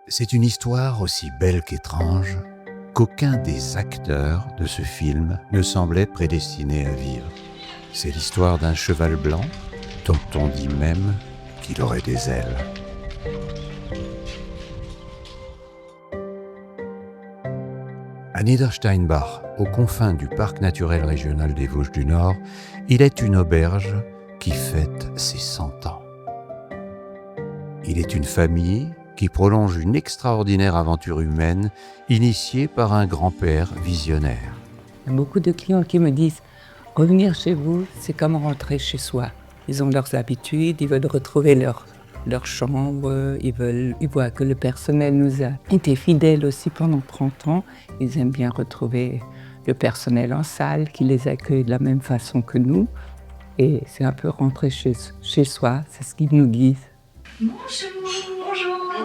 C'est une histoire aussi belle qu'étrange qu'aucun des acteurs de ce film ne semblait prédestiné à vivre. C'est l'histoire d'un cheval blanc dont on dit même qu'il aurait des ailes. À Niedersteinbach, aux confins du parc naturel régional des Vosges du Nord, il est une auberge qui fête ses 100 ans. Il est une famille qui prolonge une extraordinaire aventure humaine initiée par un grand-père visionnaire. Il y a beaucoup de clients qui me disent « Revenir chez vous, c'est comme rentrer chez soi ». Ils ont leurs habitudes, ils veulent retrouver leur chambre, ils voient que le personnel nous a été fidèle aussi pendant 30 ans. Ils aiment bien retrouver le personnel en salle qui les accueille de la même façon que nous. Et c'est un peu rentrer chez soi, c'est ce qui nous guide. Bonjour,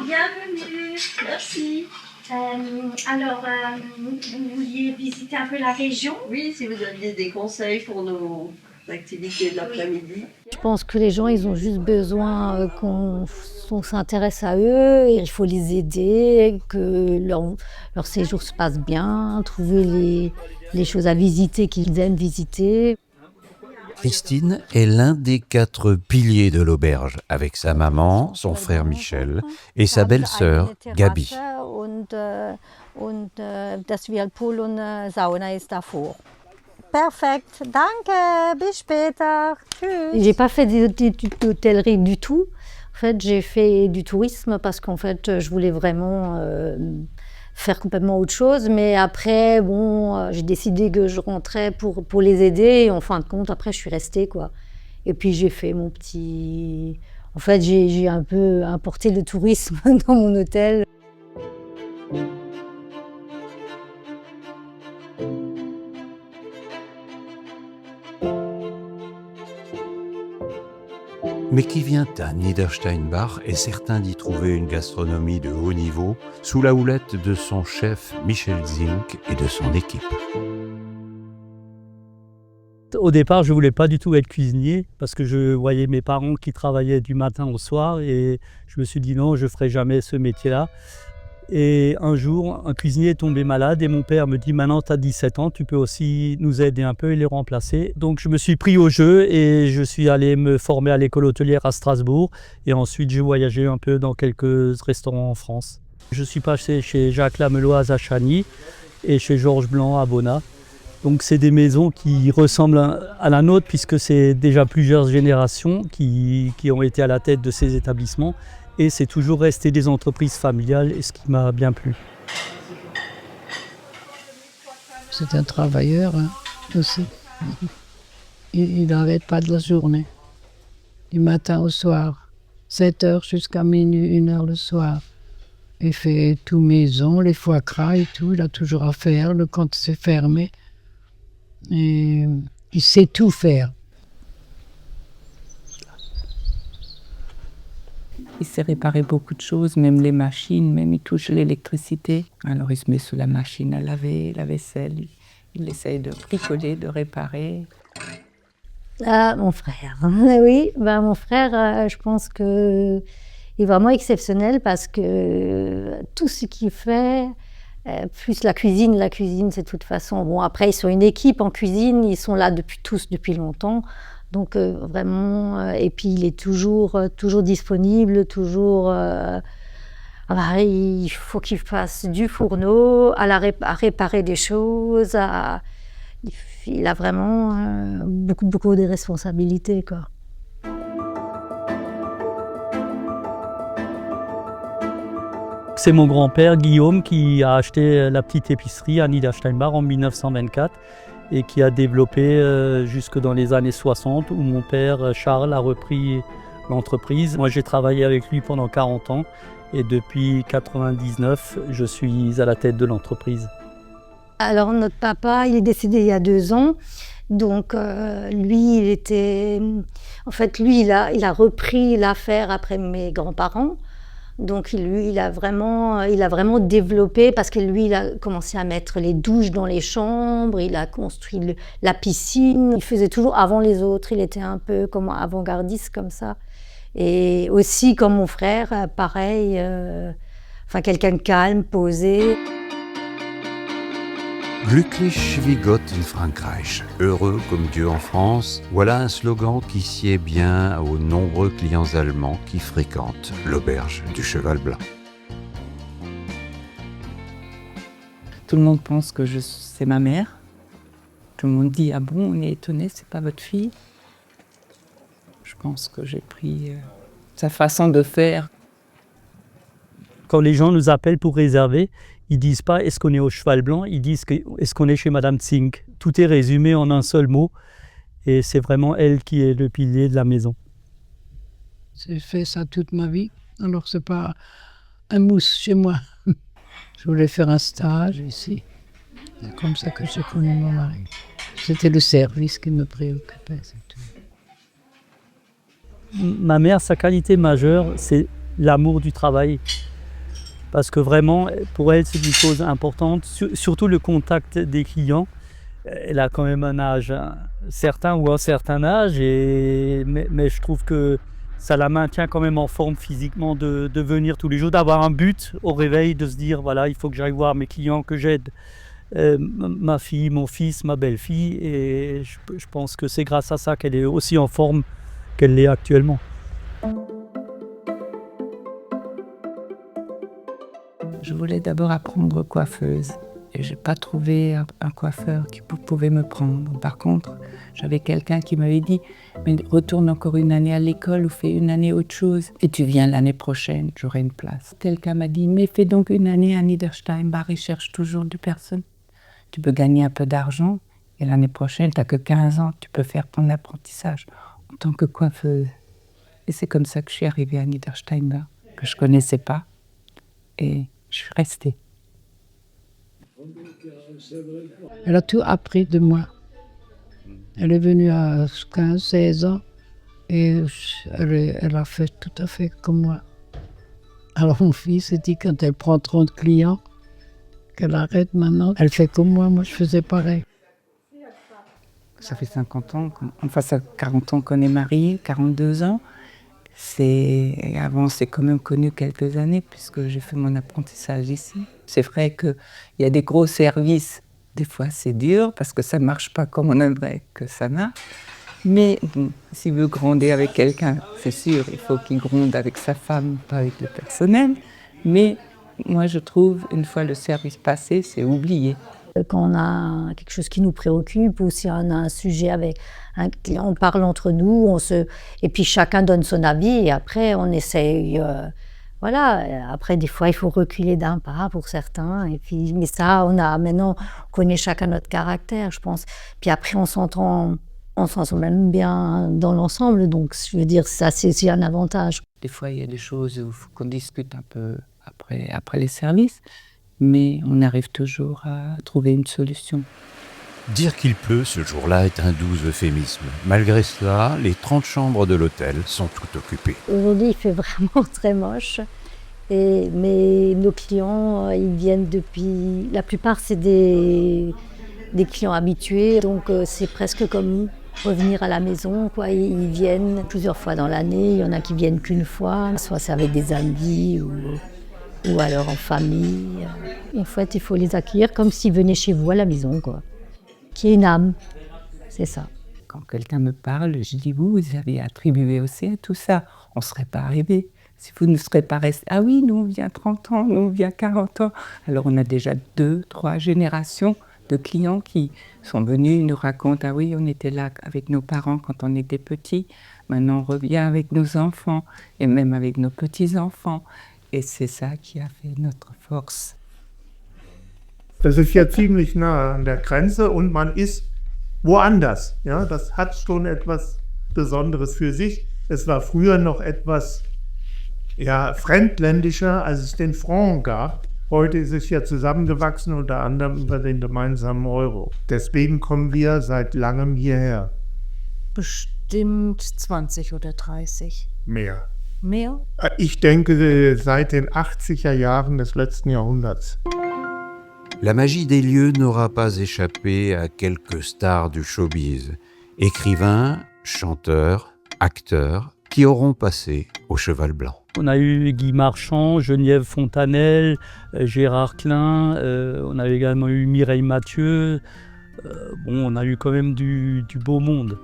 bienvenue, merci. Vous vouliez visiter un peu la région? Oui, si vous aviez des conseils pour nos activités de l'après-midi. Je pense que les gens, ils ont juste besoin qu'on s'intéresse à eux, et il faut les aider, que leur séjour se passe bien, trouver les choses à visiter qu'ils aiment visiter. Christine est l'un des 4 piliers de l'auberge, avec sa maman, son frère Michel et sa belle-sœur Gabi. Perfekt, danke, bis später, tschüss. J'ai pas fait d'études d'hôtellerie du tout. En fait, j'ai fait du tourisme parce qu'en fait, je voulais vraiment faire complètement autre chose. Mais après, j'ai décidé que je rentrais pour les aider. Et en fin de compte, après, je suis restée, quoi. Et puis, j'ai fait mon petit... En fait, j'ai un peu importé le tourisme dans mon hôtel. Mais qui vient à Niedersteinbach est certain d'y trouver une gastronomie de haut niveau sous la houlette de son chef Michel Zink et de son équipe. Au départ, je ne voulais pas du tout être cuisinier parce que je voyais mes parents qui travaillaient du matin au soir et je me suis dit non, je ne ferai jamais ce métier-là. Et un jour, un cuisinier est tombé malade et mon père me dit « Maintenant, tu as 17 ans, tu peux aussi nous aider un peu et les remplacer ». Donc je me suis pris au jeu et je suis allé me former à l'école hôtelière à Strasbourg. Et ensuite, j'ai voyagé un peu dans quelques restaurants en France. Je suis passé chez Jacques Lameloise à Chagny et chez Georges Blanc à Bonnat. Donc c'est des maisons qui ressemblent à la nôtre puisque c'est déjà plusieurs générations qui ont été à la tête de ces établissements. Et c'est toujours resté des entreprises familiales, et ce qui m'a bien plu. C'est un travailleur aussi. Il n'arrête pas de la journée. Du matin au soir. 7h jusqu'à minuit, 1h le soir. Il fait tout maison, les foie gras et tout. Il a toujours à faire quand c'est fermé. Et il sait tout faire. Il sait réparer beaucoup de choses, même les machines, même il touche l'électricité. Alors il se met sous la machine à laver, la vaisselle, il essaye de bricoler, de réparer. Ah, mon frère, oui, mon frère, je pense qu'il est vraiment exceptionnel parce que tout ce qu'il fait, plus la cuisine c'est de toute façon... Bon, après, ils sont une équipe en cuisine, ils sont là depuis longtemps. Donc vraiment, et puis il est toujours disponible, il faut qu'il fasse du fourneau, à réparer des choses, il a vraiment beaucoup de responsabilités, quoi. C'est mon grand-père Guillaume qui a acheté la petite épicerie à Niedersteinbach en 1924 et qui a développé jusque dans les années 60 où mon père Charles a repris l'entreprise. Moi j'ai travaillé avec lui pendant 40 ans et depuis 1999 je suis à la tête de l'entreprise. Alors notre papa il est décédé il y a 2 ans, donc lui il a repris l'affaire après mes grands-parents. Donc lui, il a vraiment développé parce que lui, il a commencé à mettre les douches dans les chambres, il a construit la piscine. Il faisait toujours avant les autres, il était un peu comme avant-gardiste comme ça. Et aussi, comme mon frère, pareil, Enfin, quelqu'un de calme, posé. Glücklich wie Gott in Frankreich, heureux comme Dieu en France, voilà un slogan qui sied bien aux nombreux clients allemands qui fréquentent l'auberge du Cheval Blanc. Tout le monde pense que c'est ma mère. Tout le monde dit « Ah bon, on est étonné, c'est pas votre fille ?» Je pense que j'ai pris sa façon de faire. Quand les gens nous appellent pour réserver, ils disent pas est-ce qu'on est au Cheval Blanc, ils disent est-ce qu'on est chez Madame Zink. Tout est résumé en un seul mot et c'est vraiment elle qui est le pilier de la maison. J'ai fait ça toute ma vie, alors c'est pas un mousse chez moi. Je voulais faire un stage ici. C'est comme ça que j'ai connu mon mari. C'était le service qui me préoccupait, c'est tout. Ma mère, sa qualité majeure, c'est l'amour du travail. Parce que vraiment, pour elle, c'est une chose importante, surtout le contact des clients. Elle a quand même un âge certain ou un certain âge, mais je trouve que ça la maintient quand même en forme physiquement de venir tous les jours, d'avoir un but au réveil, de se dire voilà, il faut que j'aille voir mes clients, que j'aide ma fille, mon fils, ma belle-fille. Et je pense que c'est grâce à ça qu'elle est aussi en forme qu'elle l'est actuellement. Je voulais d'abord apprendre coiffeuse et je n'ai pas trouvé un coiffeur qui pouvait me prendre. Par contre, j'avais quelqu'un qui m'avait dit « Mais retourne encore une année à l'école ou fais une année autre chose et tu viens l'année prochaine, j'aurai une place. » Quelqu'un m'a dit « Mais fais donc une année à Niedersteinbach, ils cherchent toujours du personne. Tu peux gagner un peu d'argent et l'année prochaine, tu n'as que 15 ans, tu peux faire ton apprentissage en tant que coiffeuse. » Et c'est comme ça que je suis arrivée à Niedersteinbach, que je ne connaissais pas. Et je suis restée. Elle a tout appris de moi. Elle est venue à 15-16 ans et elle a fait tout à fait comme moi. Alors mon fils a dit quand elle prend trop de clients, qu'elle arrête maintenant. Elle fait comme moi je faisais pareil. Ça fait 50 ans, enfin ça fait 40 ans qu'on est mariés, 42 ans. Avant, c'est quand même connu quelques années puisque j'ai fait mon apprentissage ici. C'est vrai qu'il y a des gros services. Des fois, c'est dur parce que ça ne marche pas comme on aimerait que ça marche. Mais bon, s'il veut gronder avec quelqu'un, c'est sûr, il faut qu'il gronde avec sa femme, pas avec le personnel. Mais moi, je trouve, une fois le service passé, c'est oublié. Quand on a quelque chose qui nous préoccupe ou si on a un sujet avec un client, on parle entre nous, et puis chacun donne son avis et après on essaye. Voilà. Après, des fois, il faut reculer d'un pas pour certains. Et puis, mais ça, maintenant, on connaît chacun notre caractère, je pense. Puis après, on s'entend même bien dans l'ensemble. Donc, je veux dire, ça, c'est aussi un avantage. Des fois, il y a des choses où il faut qu'on discute un peu après les services. Mais on arrive toujours à trouver une solution. Dire qu'il pleut ce jour-là est un doux euphémisme. Malgré cela, les 30 chambres de l'hôtel sont toutes occupées. Aujourd'hui, il fait vraiment très moche. Mais nos clients, ils viennent depuis... La plupart, c'est des clients habitués. Donc, c'est presque comme revenir à la maison, quoi. Ils viennent plusieurs fois dans l'année. Il y en a qui viennent qu'une fois. Soit c'est avec des amis ou alors en famille. En fait, il faut les accueillir comme s'ils venaient chez vous à la maison, quoi. Qui est une âme, c'est ça. Quand quelqu'un me parle, je dis, vous avez attribué aussi à tout ça. On ne serait pas arrivé. Si vous ne serez pas resté, ah oui, nous on vient 30 ans, nous on vient 40 ans. Alors on a déjà 2-3 générations de clients qui sont venus, ils nous racontent, ah oui, on était là avec nos parents quand on était petits. Maintenant on revient avec nos enfants et même avec nos petits-enfants. Et c'est ça qui a fait notre force. Das ist ja ziemlich nah an der Grenze und man ist woanders. Ja, das hat schon etwas Besonderes für sich. Es war früher noch etwas fremdländischer, als es den Franc gab. Heute ist es ja zusammengewachsen, unter anderem über den gemeinsamen Euro. Deswegen kommen wir seit langem hierher. Bestimmt 20 oder 30. Mehr. Mehr? Ich denke, seit den 80er Jahren des letzten Jahrhunderts. La magie des lieux n'aura pas échappé à quelques stars du showbiz, écrivains, chanteurs, acteurs, qui auront passé au Cheval Blanc. On a eu Guy Marchand, Geneviève Fontanelle, Gérard Klein, on a également eu Mireille Mathieu. On a eu quand même du beau monde.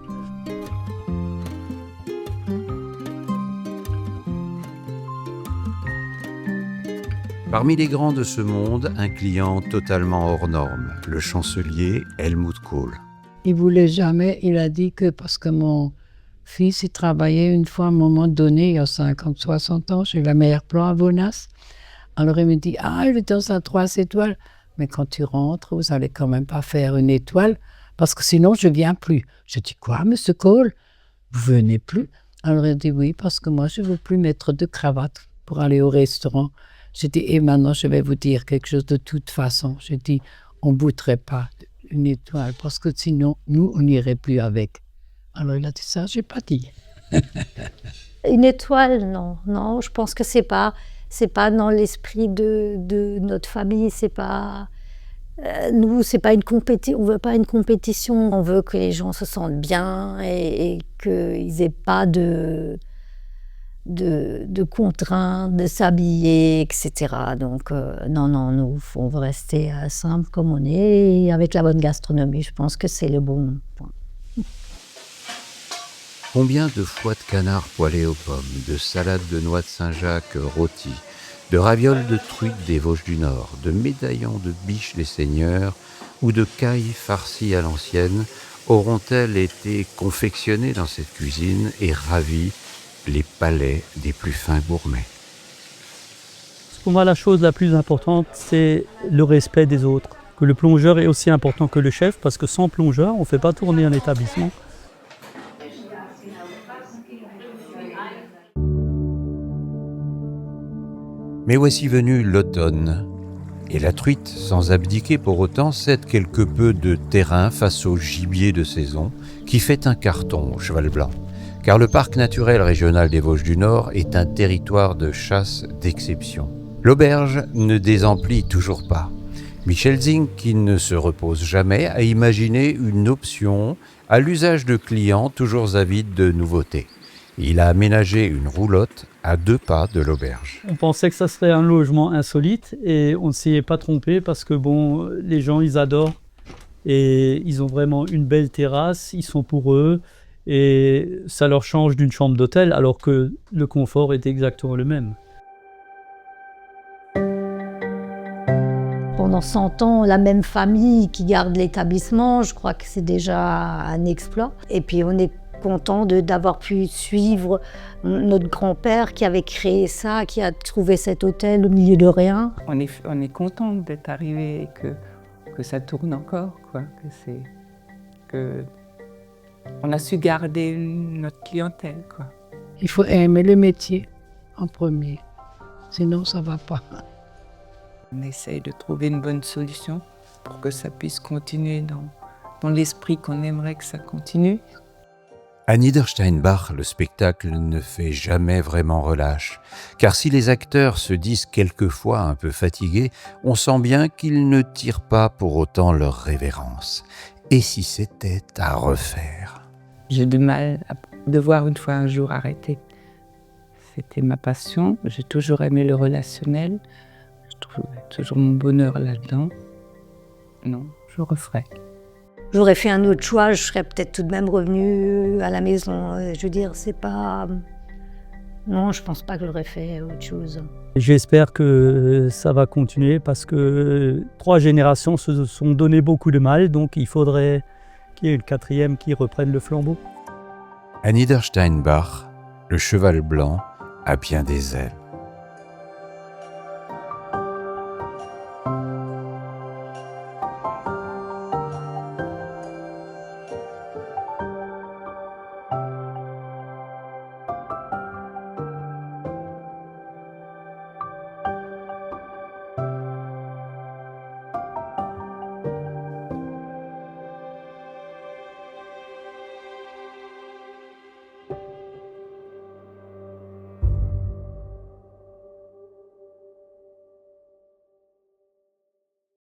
Parmi les grands de ce monde, un client totalement hors norme, le chancelier Helmut Kohl. Il voulait jamais, il a dit que parce que mon fils, il travaillait une fois à un moment donné, il y a 50, 60 ans, chez la Meilleur Plan à Vonas. Alors il me dit, il est dans un 3 étoiles. Mais quand tu rentres, vous allez quand même pas faire une étoile, parce que sinon je viens plus. Je dis, quoi, monsieur Kohl? Vous venez plus? Alors il dit, oui, parce que moi je veux plus mettre de cravate pour aller au restaurant. J'ai dit, et maintenant je vais vous dire quelque chose de toute façon. J'ai dit, on ne bouterait pas une étoile, parce que sinon, nous, on n'irait plus avec. Alors il a dit ça, j'ai pas dit. Une étoile, non. Non, je pense que c'est pas dans l'esprit de notre famille. C'est pas nous, c'est pas une compétition. On veut pas une compétition. On veut que les gens se sentent bien et qu'ils aient pas de contraintes, de s'habiller, etc. Donc non, nous, on veut rester simple comme on est, et avec la bonne gastronomie. Je pense que c'est le bon point. Combien de foies de canard poêlés aux pommes, de salades de noix de Saint-Jacques rôties, de ravioles de truites des Vosges du Nord, de médaillons de biches les Seigneurs ou de cailles farcies à l'ancienne auront-elles été confectionnées dans cette cuisine et ravi les palais des plus fins gourmets? Pour moi, la chose la plus importante, c'est le respect des autres. Que le plongeur est aussi important que le chef, parce que sans plongeur, on ne fait pas tourner un établissement. Mais voici venu l'automne, et la truite, sans abdiquer pour autant, cède quelque peu de terrain face au gibier de saison, qui fait un carton au cheval blanc. Car le parc naturel régional des Vosges du Nord est un territoire de chasse d'exception. L'auberge ne désemplit toujours pas. Michel Zing, qui ne se repose jamais, a imaginé une option à l'usage de clients toujours avides de nouveautés. Il a aménagé une roulotte à 2 pas de l'auberge. On pensait que ça serait un logement insolite et on ne s'y est pas trompé parce que les gens, ils adorent et ils ont vraiment une belle terrasse, ils sont pour eux. Et ça leur change d'une chambre d'hôtel alors que le confort est exactement le même. Pendant 100 ans, la même famille qui garde l'établissement, je crois que c'est déjà un exploit. Et puis on est content d'avoir pu suivre notre grand-père qui avait créé ça, qui a trouvé cet hôtel au milieu de rien. On est content d'être arrivé et que ça tourne encore, quoi. On a su garder notre clientèle, quoi. Il faut aimer le métier en premier, sinon ça ne va pas. On essaye de trouver une bonne solution pour que ça puisse continuer dans l'esprit qu'on aimerait que ça continue. À Niedersteinbach, le spectacle ne fait jamais vraiment relâche, car si les acteurs se disent quelquefois un peu fatigués, on sent bien qu'ils ne tirent pas pour autant leur révérence. Et si c'était à refaire? J'ai du mal à devoir une fois un jour arrêter. C'était ma passion, j'ai toujours aimé le relationnel, je trouvais toujours mon bonheur là-dedans. Non, je referais. J'aurais fait un autre choix, je serais peut-être tout de même revenue à la maison. Je veux dire, c'est pas... Non, je pense pas que j'aurais fait autre chose. J'espère que ça va continuer parce que 3 générations se sont donné beaucoup de mal, donc il faudrait qu'il y ait une 4e qui reprenne le flambeau. À Niedersteinbach, le cheval blanc a bien des ailes.